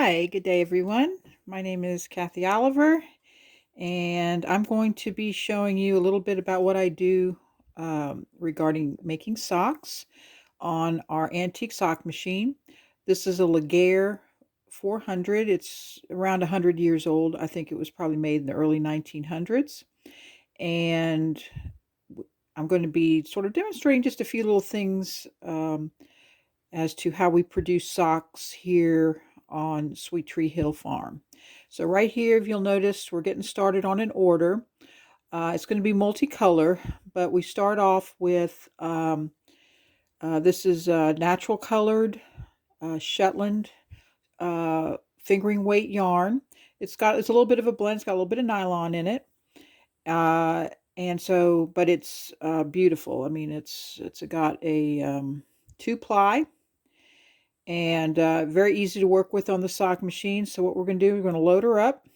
Hi, good day everyone. My name is Kathy Oliver, and I'm going to be showing you a little bit about what I do regarding making socks on our antique sock machine. This is a Laguerre 400. It's around 100 years old. I think it was probably made in the early 1900s. And I'm going to be sort of demonstrating just a few little things as to how we produce socks here on Sweet Tree Hill Farm. So right here, if you'll notice, we're getting started on an order. It's going to be multicolor, but we start off with, this is natural colored Shetland fingering weight yarn. It's a little bit of a blend. It's got a little bit of nylon in it. Uh, but it's beautiful. I mean, it's got a 2-ply and very easy to work with on the sock machine. So what we're going to do, we're going to load her up.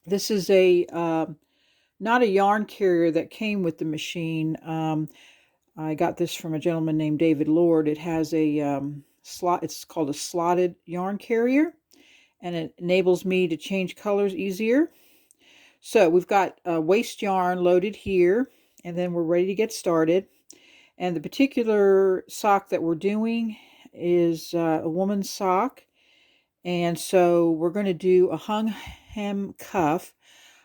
This is a not a yarn carrier that came with the machine. I got this from a gentleman named David Lord. It has a slot. It's called a slotted yarn carrier, and it enables me to change colors easier. So we've got waste yarn loaded here, and then we're ready to get started. And the particular sock that we're doing is a woman's sock. And so we're going to do a hung hem cuff.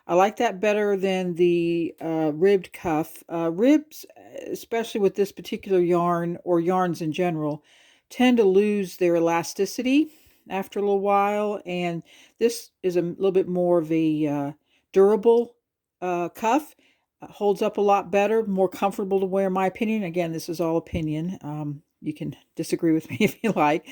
I like that better than the ribbed cuff. Ribs, especially with this particular yarn or yarns in general, tend to lose their elasticity after a little while. And this is a little bit more of a durable cuff. Holds up a lot better, more comfortable to wear, in my opinion. Again, this is all opinion. You can disagree with me if you like.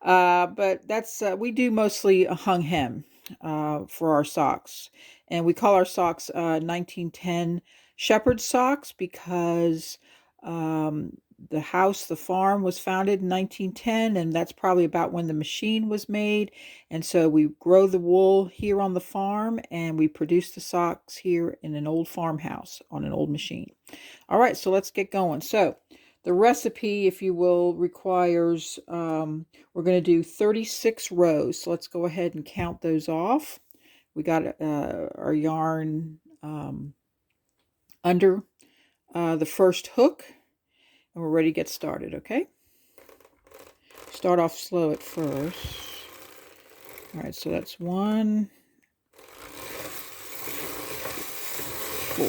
But that's we do mostly a hung hem for our socks. And we call our socks 1910 shepherd socks because the farm was founded in 1910, and that's probably about when the machine was made. And so we grow the wool here on the farm, and we produce the socks here in an old farmhouse on an old machine. All right, so let's get going. So the recipe, if you will, requires, we're going to do 36 rows. So let's go ahead and count those off. We got our yarn under the first hook, and we're ready to get started, okay? Start off slow at first. All right, so that's 1, 4,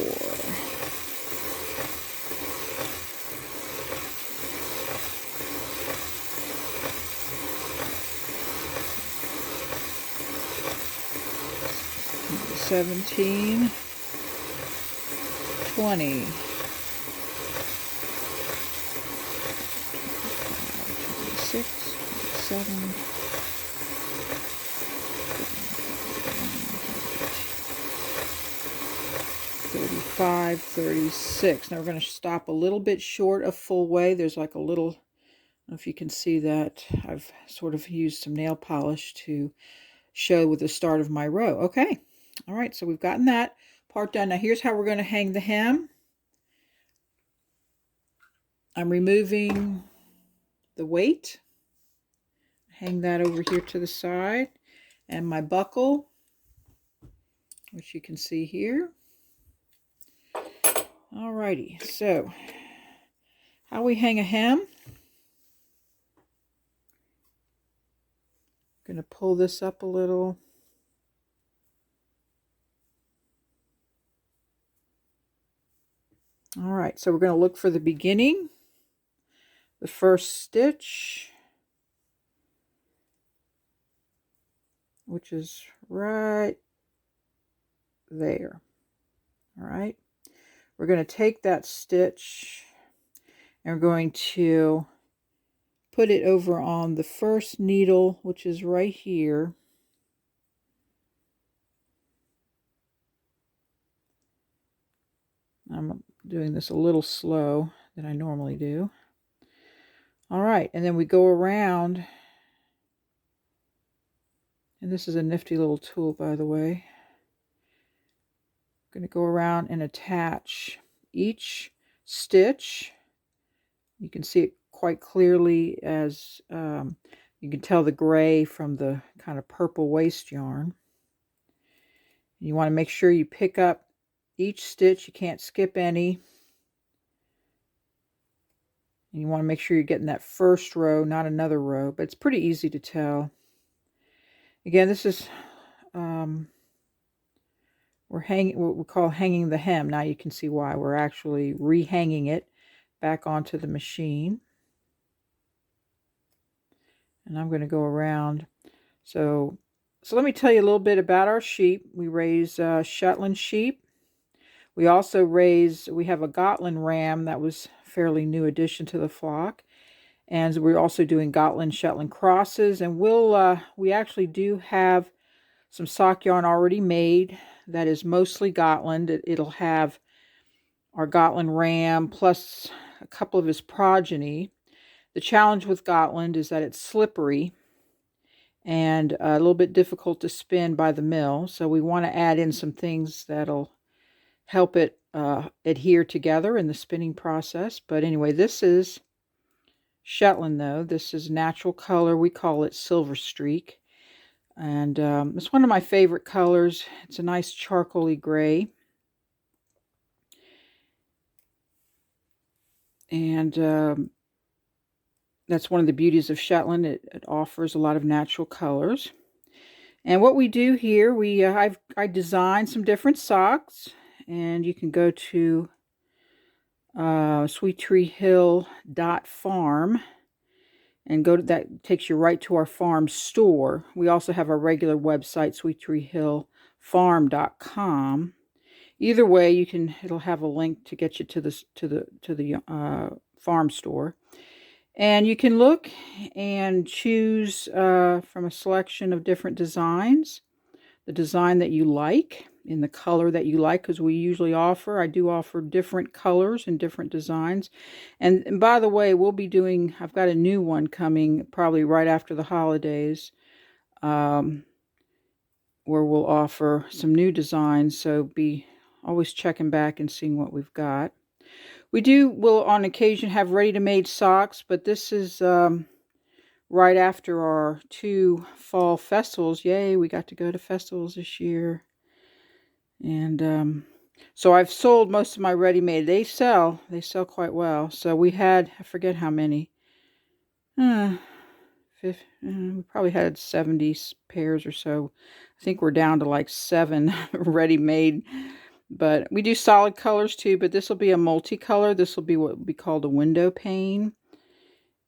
17, 20, 26, 27, 35, 36. Now we're going to stop a little bit short of full way. There's like a little, I don't know if you can see that. I've sort of used some nail polish to show with the start of my row. Okay. All right. So we've gotten that part done. Now here's how we're going to hang the hem. I'm removing the weight. Hang that over here to the side. And my buckle, which you can see here. Alrighty, so how we hang a hem. I'm going to pull this up a little. All right, so we're going to look for the beginning, the first stitch, which is right there. All right, we're going to take that stitch and we're going to put it over on the first needle, which is right here. I'm doing this a little slow than I normally do. All right, and then we go around, and this is a nifty little tool, by the way. I'm going to go around and attach each stitch. You can see it quite clearly as You can tell the gray from the kind of purple waste yarn. You want to make sure you pick up each stitch. You can't skip any. And you want to make sure you're getting that first row, not another row, but it's pretty easy to tell. Again, this is, we're hanging, what we call hanging the hem. Now you can see why. We're actually rehanging it back onto the machine. And I'm going to go around. So let me tell you a little bit about our sheep. We raise Shetland sheep. We also we have a Gotland ram that was a fairly new addition to the flock. And we're also doing Gotland Shetland crosses. And we actually do have some sock yarn already made that is mostly Gotland. It'll have our Gotland ram plus a couple of his progeny. The challenge with Gotland is that it's slippery and a little bit difficult to spin by the mill. So we want to add in some things that'll help it adhere together in the spinning process. But anyway, this is Shetland though. This is natural color. We call it Silver Streak. And it's one of my favorite colors. It's a nice charcoaly gray. And that's one of the beauties of Shetland. It offers a lot of natural colors. And what we do here, I designed some different socks, and you can go to sweettreehill.farm and that takes you right to our farm store. We also have our regular website, sweettreehillfarm.com. Either way, it'll have a link to get you to the farm store. And you can look and choose from a selection of different designs, the design that you like in the color that you like, because I do offer different colors and different designs. And by the way, I've got a new one coming probably right after the holidays, where we'll offer some new designs. So be always checking back and seeing what we've got. We'll on occasion have ready-to-made socks, but this is right after our 2 fall festivals. Yay, we got to go to festivals this year. And so I've sold most of my ready-made. They sell quite well. So we had, I forget how many. We probably had 70 pairs or so. I think we're down to like 7 ready-made. But we do solid colors too, but this will be a multicolor. This will be what we call a window pane,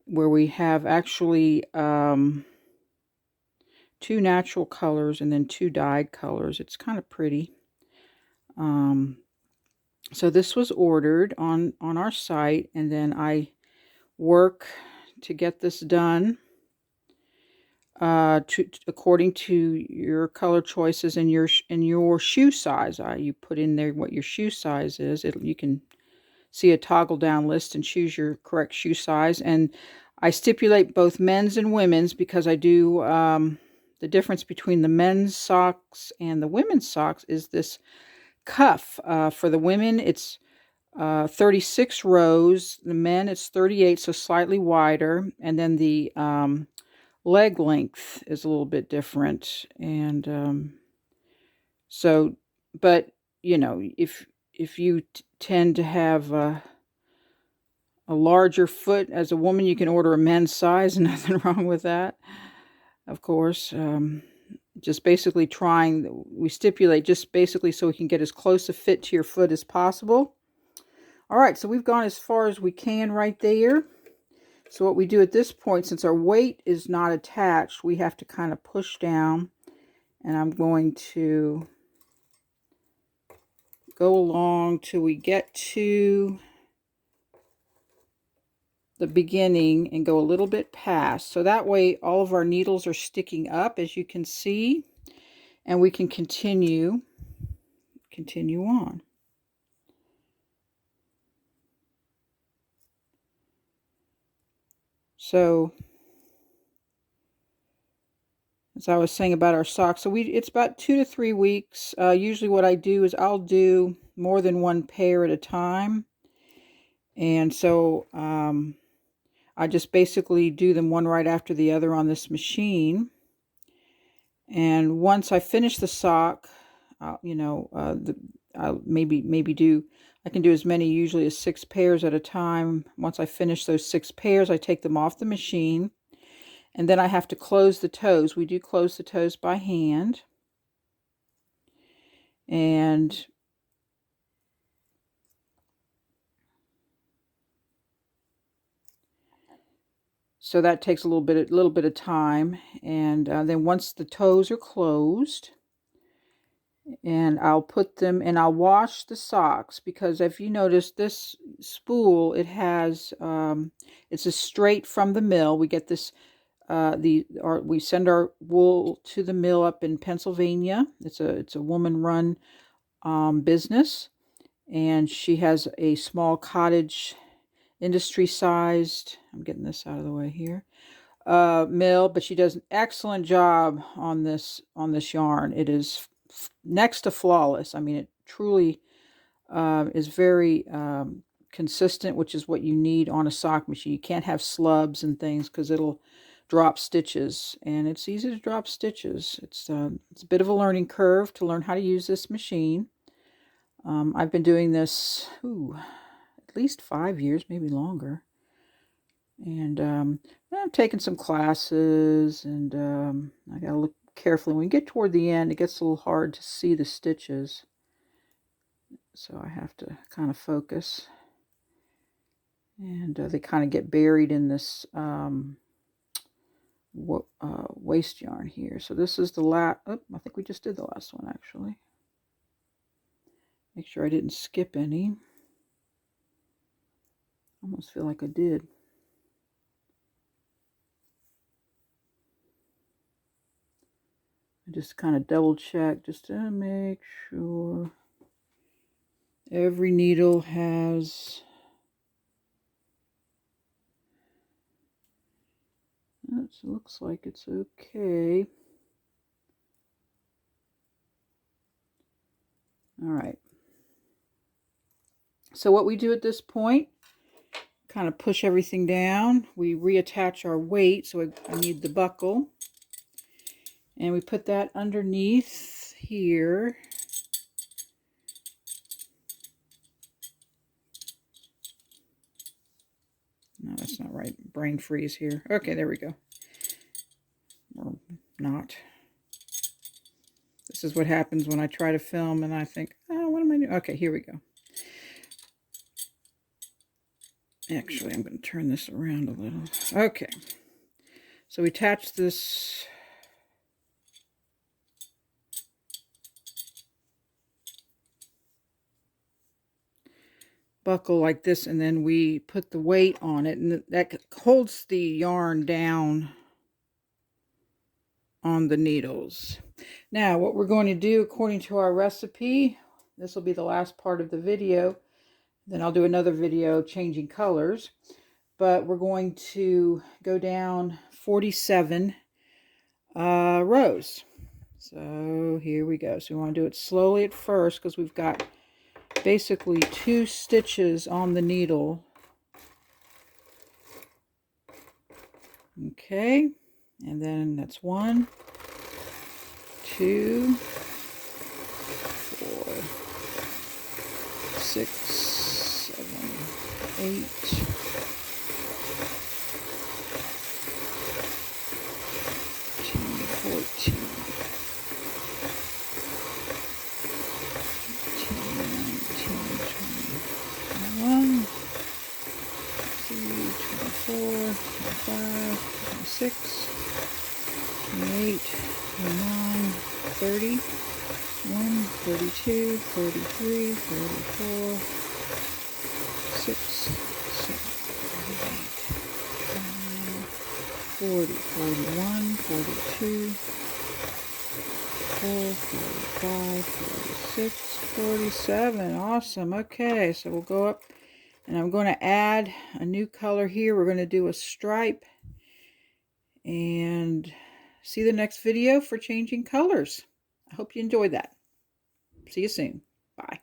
where we have actually 2 natural colors and then 2 dyed colors. It's kind of pretty. So this was ordered on our site, and then I work to get this done according to your color choices and your shoe size. You put in there what your shoe size is. You can see a toggle down list and choose your correct shoe size. And I stipulate both men's and women's because I do the difference between the men's socks and the women's socks is this cuff. For the women, it's 36 rows. The men, it's 38, so slightly wider. And then the leg length is a little bit different. And but you know, if you tend to have a larger foot as a woman, you can order a men's size. Nothing wrong with that, of course. Just basically we stipulate just basically so we can get as close a fit to your foot as possible. All right, so we've gone as far as we can right there. So what we do at this point, since our weight is not attached, we have to kind of push down, and I'm going to go along till we get to the beginning and go a little bit past. So that way all of our needles are sticking up, as you can see, and we can continue on. So as I was saying about our socks, so it's about 2 to 3 weeks. Usually what I do is I'll do more than 1 pair at a time. And so I just basically do them one right after the other on this machine. And once I finish the sock, you know, I'll maybe do, I can do as many usually as 6 pairs at a time. Once I finish those 6 pairs, I take them off the machine, and then I have to close the toes. We do close the toes by hand. And so that takes a little bit of time. And then once the toes are closed, and I'll put them, and I'll wash the socks, because if you notice this spool, it has it's a straight from the mill. We get this we send our wool to the mill up in Pennsylvania. It's a woman run business, and she has a small cottage industry sized, I'm getting this out of the way here, mill, but she does an excellent job on this yarn. It is next to flawless. I mean, it truly is very consistent, which is what you need on a sock machine. You can't have slubs and things because it'll drop stitches, and it's easy to drop stitches. It's a bit of a learning curve to learn how to use this machine. I've been doing this at least 5 years, maybe longer. And I've taken some classes, and I gotta look carefully. When you get toward the end, it gets a little hard to see the stitches, so I have to kind of focus. And they kind of get buried in this waste yarn here. So this is the last. Oh, I think we just did the last one, actually. Make sure I didn't skip any. Almost feel like I did. I just kind of double check just to make sure every needle has. It looks like it's okay. All right. So what we do at this point, kind of push everything down. We reattach our weight, so I need the buckle. And we put that underneath here. No, that's not right. Brain freeze here. Okay, there we go. Or not. This is what happens when I try to film and I think, oh, what am I doing? Okay, here we go. Actually, I'm going to turn this around a little. Okay. So we attach this buckle like this, and then we put the weight on it, and that holds the yarn down on the needles. Now, what we're going to do according to our recipe, this will be the last part of the video, then I'll do another video changing colors, but we're going to go down 47 rows. So here we go. So we want to do it slowly at first, because we've got basically 2 stitches on the needle. Okay, and then that's 1, 2, 4, 6, 7, 8, 14, 21, 24, 25, 26, 28, 29, 30, 32, 33, 34, 6, 7, 8, 40, 41, 42, 44, 45, 46, 47. Awesome. Okay, so we'll go up, and I'm going to add a new color here. We're going to do a stripe, and see the next video for changing colors. I hope you enjoyed that. See you soon. Bye.